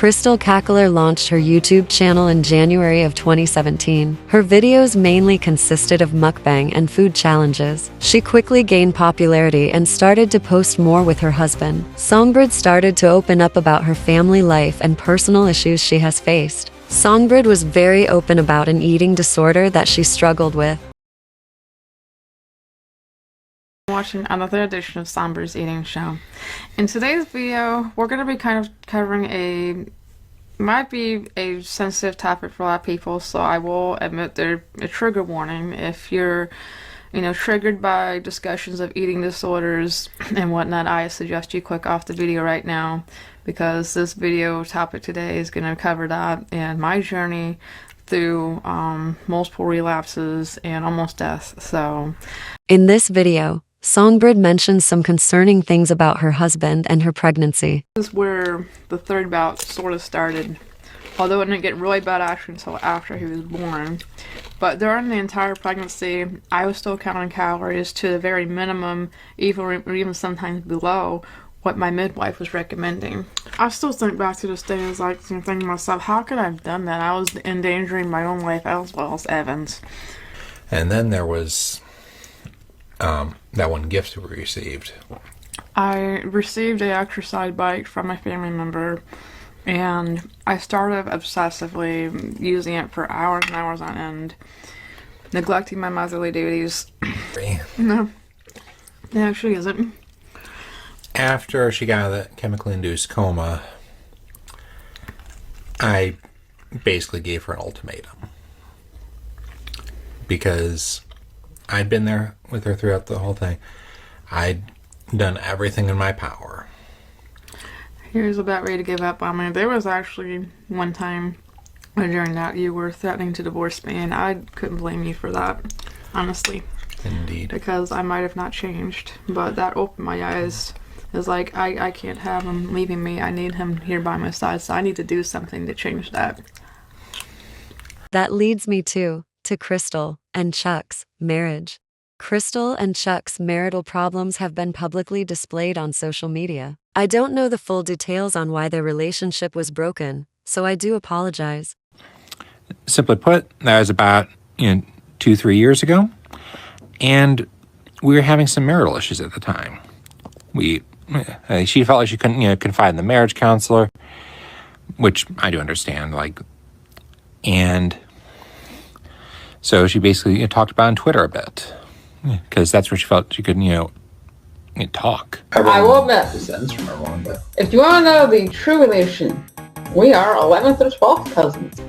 Crystal Cackler launched her YouTube channel in January of 2017. Her videos mainly consisted of mukbang and food challenges. She quickly gained popularity and started to post more with her husband. SONGBRYD started to open up about her family life and personal issues she has faced. SONGBRYD was very open about an eating disorder that she struggled with. Watching another edition of SONGBRYD's Eating Show. In today's video, we're going to be kind of covering might be a sensitive topic for a lot of people, so I will admit there's a trigger warning. If you're, triggered by discussions of eating disorders and whatnot, I suggest you click off the video right now, because this video topic today is going to cover that and my journey through multiple relapses and almost death. So, in this video, SONGBRYD mentions some concerning things about her husband and her pregnancy. This is where the third bout sort of started, although it didn't get really bad actually until after he was born. But during the entire pregnancy, I was still counting calories to the very minimum, even sometimes below what my midwife was recommending. I still think back to this day as like thinking to myself, how could I have done that? I was endangering my own life as well as Evan's. And then there was that one gift we received. I received an exercise bike from a family member, and I started obsessively using it for hours and hours on end, neglecting my motherly duties. No, it actually isn't. After she got out of the chemically induced coma, I basically gave her an ultimatum, because I'd been there with her throughout the whole thing. I'd done everything in my power. He was about ready to give up on me. There was actually one time during that you were threatening to divorce me, and I couldn't blame you for that, honestly. Indeed. Because I might have not changed, but that opened my eyes. It's like, I can't have him leaving me. I need him here by my side, so I need to do something to change that. That leads me to Crystal and Chuck's marriage. Crystal and Chuck's marital problems have been publicly displayed on social media. I don't know the full details on why their relationship was broken, so I do apologize. Simply put, that was about 2-3 years ago, and we were having some marital issues at the time. She felt like she couldn't confide in the marriage counselor, which I do understand, and so she basically talked about it on Twitter a bit, because that's where she felt she could talk. I will admit, if you want to know the true relation, we are 11th or 12th cousins.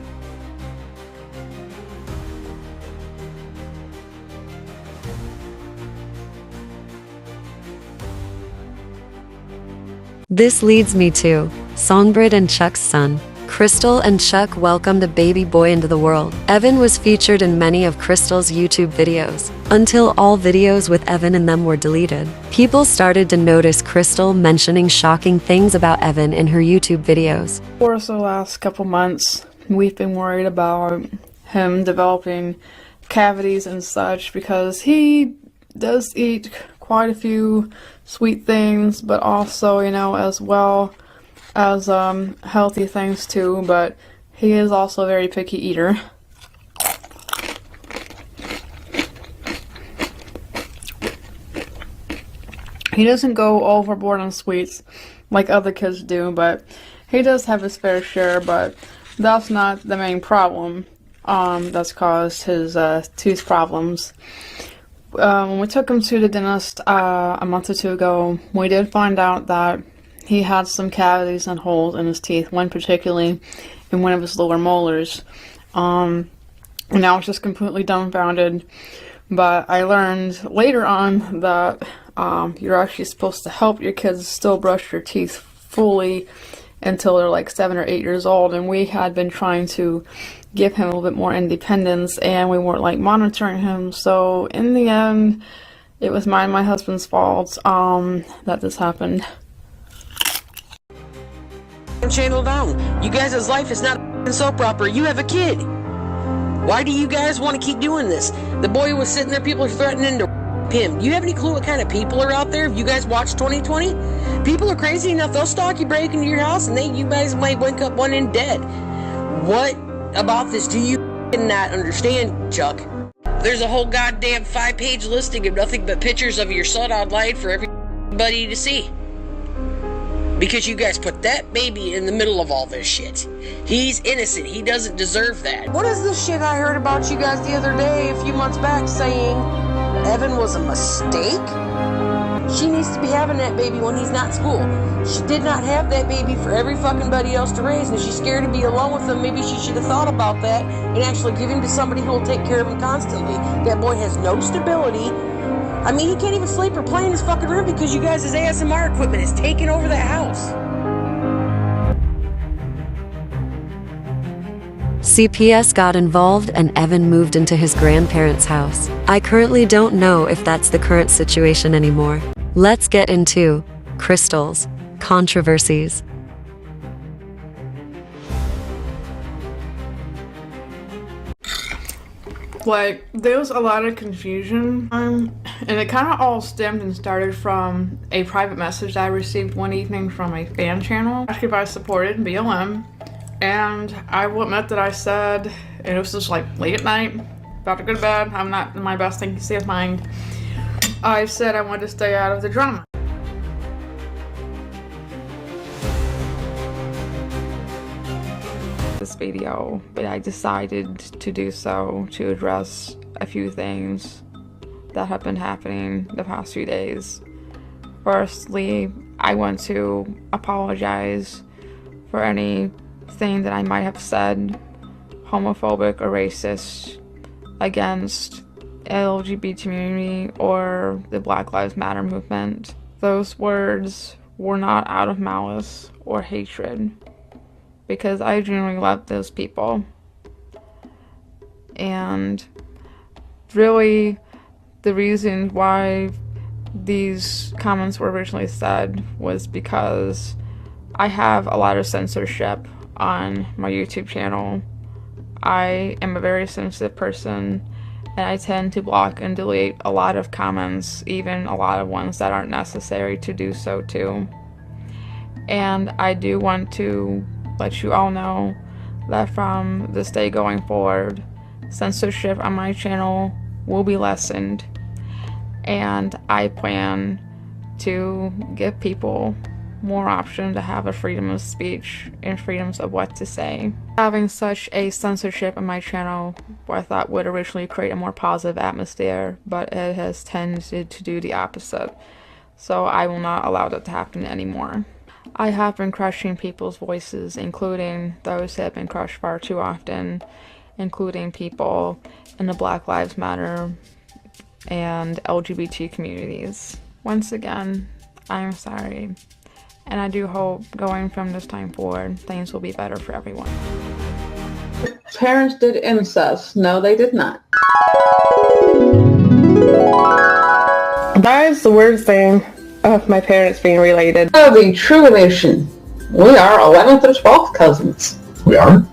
This leads me to SONGBRYD and Chuck's son. Crystal and Chuck welcomed a baby boy into the world. Evan was featured in many of Crystal's YouTube videos, until all videos with Evan in them were deleted. People started to notice Crystal mentioning shocking things about Evan in her YouTube videos. For the last couple months, we've been worried about him developing cavities and such, because he does eat quite a few sweet things, but also, as well as healthy things too, but he is also a very picky eater. He doesn't go overboard on sweets like other kids do, but he does have his fair share, but that's not the main problem that's caused his tooth problems. When we took him to the dentist a month or two ago, we did find out that he had some cavities and holes in his teeth, one particularly in one of his lower molars. And I was just completely dumbfounded, but I learned later on that you're actually supposed to help your kids still brush their teeth fully until they're like 7 or 8 years old, and we had been trying to give him a little bit more independence, and we weren't monitoring him. So in the end, it was mine and my husband's fault that this happened. Channel down. You guys' life is not soap opera. You have a kid. Why do you guys want to keep doing this? The boy was sitting there, people are threatening to him. Do you have any clue what kind of people are out there? If you guys watch 2020, People are crazy enough, they'll stalk you, break into your house, and you guys might wake up one in dead. What about this do you not understand, Chuck? There's a whole goddamn 5-page listing of nothing but pictures of your son online for everybody to see. Because you guys put that baby in the middle of all this shit. He's innocent. He doesn't deserve that. What is this shit I heard about you guys the other day, a few months back, saying Evan was a mistake? She needs to be having that baby when he's not in school. She did not have that baby for every fucking buddy else to raise, and if she's scared to be alone with him, maybe she should have thought about that and actually give him to somebody who will take care of him constantly. That boy has no stability. I mean, he can't even sleep or play in his fucking room because you guys' ASMR equipment is taking over that house. CPS got involved and Evan moved into his grandparents' house. I currently don't know if that's the current situation anymore. Let's get into Crystal's controversies. Like, there was a lot of confusion, and it kind of all stemmed and started from a private message that I received one evening from a fan channel asking if I supported BLM, and I will admit that I said, and it was just like late at night, about to go to bed, I'm not in my best thinking state of mind, I said I wanted to stay out of the drama. This video, but I decided to do so to address a few things that have been happening the past few days. Firstly, I want to apologize for anything that I might have said homophobic or racist against LGBT community or the Black Lives Matter movement. Those words were not out of malice or hatred, because I genuinely love those people. And really, the reason why these comments were originally said was because I have a lot of censorship on my YouTube channel. I am a very sensitive person, and I tend to block and delete a lot of comments, even a lot of ones that aren't necessary to do so too. And I do want to let you all know that from this day going forward, censorship on my channel will be lessened, and I plan to give people more option to have a freedom of speech and freedoms of what to say. Having such a censorship on my channel, I thought would originally create a more positive atmosphere, but it has tended to do the opposite, so I will not allow that to happen anymore. I have been crushing people's voices, including those that have been crushed far too often, including people in the Black Lives Matter and LGBT communities. Once again, I'm sorry, and I do hope going from this time forward, things will be better for everyone. Parents did incest. No, they did not. That is the weird thing of my parents being related. The true relation. We are 11th or 12th cousins. We are?